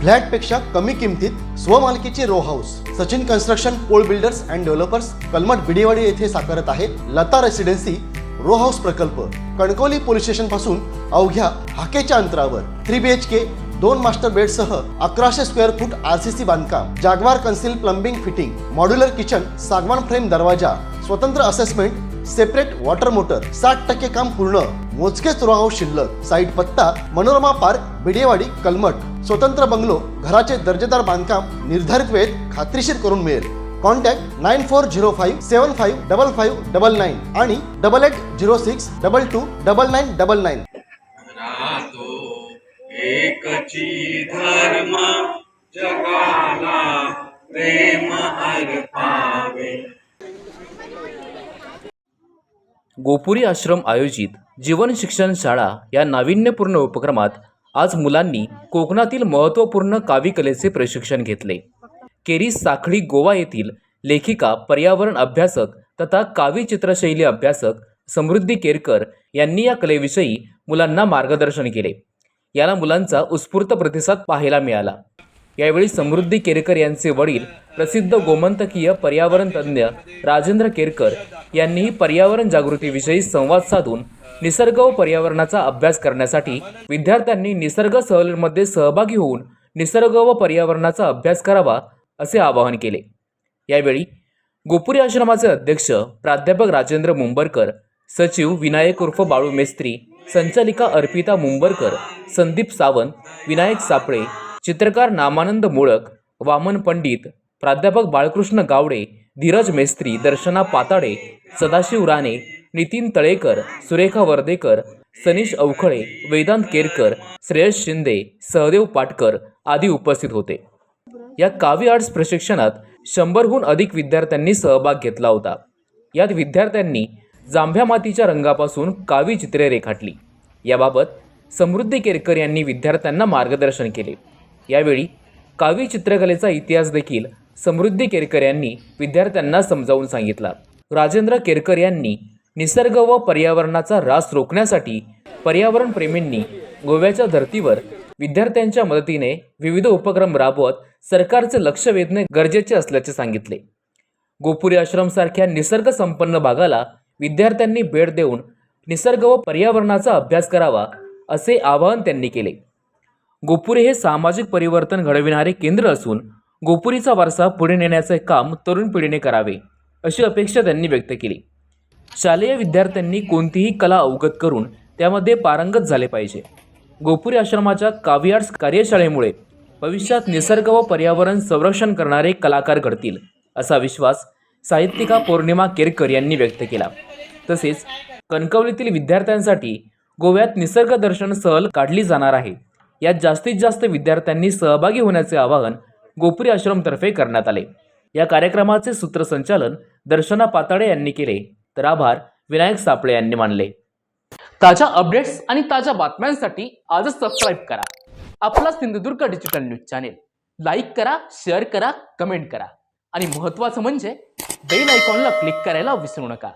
फ्लॅटपेक्षा कमी किमतीत स्वमालकीचे row house Sachin construction Pol builders and developers Kalmath Bidewadi येथे साकारत आहे लता रेसिडेन्सी रो हाऊस प्रकल्प। कणकवली पोलीस स्टेशन पासून अवघ्या हाकेच्या अंतरावर 3 BHK 2 मास्टर बेडसह 1100 स्क्वेअर फूट RCC बांधकाम, जागवार concealed plumbing fitting, modular kitchen, सागवान फ्रेम दरवाजा, स्वतंत्र असेसमेंट, सेपरेट वॉटर मोटर, 60% काम पूर्ण, मोजकेच रो हाऊस शिल्लक। साईट पत्ता मनोरमा पार्क बिडेवाडी कलमठ। स्वतंत्र बंगलो, घराचे दर्जेदार बांधकाम निर्धारित वेळेत खात्रीशीर करून मिळेल। कॉन्टॅक्ट 9405755599 आणि 8806229999। एकची धर्म जगाला प्रेम अर्पावे। गोपुरी आश्रम आयोजित जीवन शिक्षण शाळा या नाविन्यपूर्ण उपक्रमात आज मुलांनी कोकणातील महत्त्वपूर्ण काव्यकलेचे प्रशिक्षण घेतले। केरी साखळी गोवा येथील लेखिका, पर्यावरण अभ्यासक तथा काव्य चित्रशैली अभ्यासक समृद्धी केरकर यांनी या कलेविषयी मुलांना मार्गदर्शन केले। याला मुलांचा उत्स्फूर्त प्रतिसाद पाहायला मिळाला। यावेळी समृद्धी केरकर यांचे वडील प्रसिद्ध गोमंतकीय पर्यावरण तज्ज्ञ राजेंद्र केरकर यांनीही पर्यावरण जागृतीविषयी संवाद साधून निसर्ग व पर्यावरणाचा अभ्यास करण्यासाठी विद्यार्थ्यांनी निसर्ग सहलीमध्ये सहभागी होऊन निसर्ग व पर्यावरणाचा अभ्यास करावा असे आवाहन केले। यावेळी गोपुरी आश्रमाचे अध्यक्ष प्राध्यापक राजेंद्र मुंबरकर, सचिव विनायक उर्फ बाळू मेस्त्री, संचालिका अर्पिता मुंबरकर, संदीप सावंत, विनायक सापळे, चित्रकार नामानंद मोळक, वामन पंडित, प्राध्यापक बाळकृष्ण गावडे, धीरज मेस्त्री, दर्शना पाताडे, सदाशिव राणे, नितीन तळेकर, सुरेखा वर्देकर, सनीश अवखळे, वेदांत केरकर, श्रेयस शिंदे, सहदेव पाटकर आदी उपस्थित होते। या काव्य आर्ट्स प्रशिक्षणात 100हून अधिक विद्यार्थ्यांनी सहभाग घेतला होता। यात विद्यार्थ्यांनी जांभ्या मातीच्या रंगापासून काव्य चित्रे रेखाटली। याबाबत समृद्धी केरकर यांनी विद्यार्थ्यांना मार्गदर्शन केले। यावेळी काव्य चित्रकलेचा इतिहास देखील समृद्धी केरकर यांनी विद्यार्थ्यांना समजावून सांगितला। राजेंद्र केरकर यांनी निसर्ग व पर्यावरणाचा ऱ्हास रोखण्यासाठी पर्यावरण प्रेमींनी गोव्याच्या धर्तीवर विद्यार्थ्यांच्या मदतीने विविध उपक्रम राबवत सरकारचे लक्ष वेधणे गरजेचे असल्याचे सांगितले। गोपुरी आश्रमसारख्या निसर्ग संपन्न भागाला विद्यार्थ्यांनी भेट देऊन निसर्ग व पर्यावरणाचा अभ्यास करावा असे आवाहन त्यांनी केले। गोपुरी हे सामाजिक परिवर्तन घडविणारे केंद्र असून गोपुरीचा वारसा पुढे नेण्याचे काम तरुण पिढीने करावे अशी अपेक्षा त्यांनी व्यक्त केली। शालेय विद्यार्थ्यांनी कोणतीही कला अवगत करून त्यामध्ये पारंगत झाले पाहिजे। गोपुरी आश्रमाच्या काव्य आर्ट्स कार्यशाळेमुळे भविष्यात निसर्ग व पर्यावरण संरक्षण करणारे कलाकार घडतील असा विश्वास साहित्यिका पौर्णिमा केरकर यांनी व्यक्त केला। तसेच कणकवलीतील विद्यार्थ्यांसाठी गोव्यात निसर्ग दर्शन सहल काढली जाणार आहे। यात जास्तीत जास्त विद्यार्थ्यांनी सहभागी होण्याचे आवाहन गोपुरी आश्रमतर्फे करण्यात आले। या कार्यक्रमाचे सूत्रसंचालन दर्शना पाताडे यांनी केले, तर आभार विनायक सापळे यांनी मानले। ताज्या अपडेट्स आणि ताज्या बातम्यांसाठी आजच सबस्क्राईब करा आपला Sindhudurg digital news channel. Like करा, शेअर करा, कमेंट करा आणि महत्त्वाचं म्हणजे बेल आयकॉनला क्लिक करायला विसरू नका।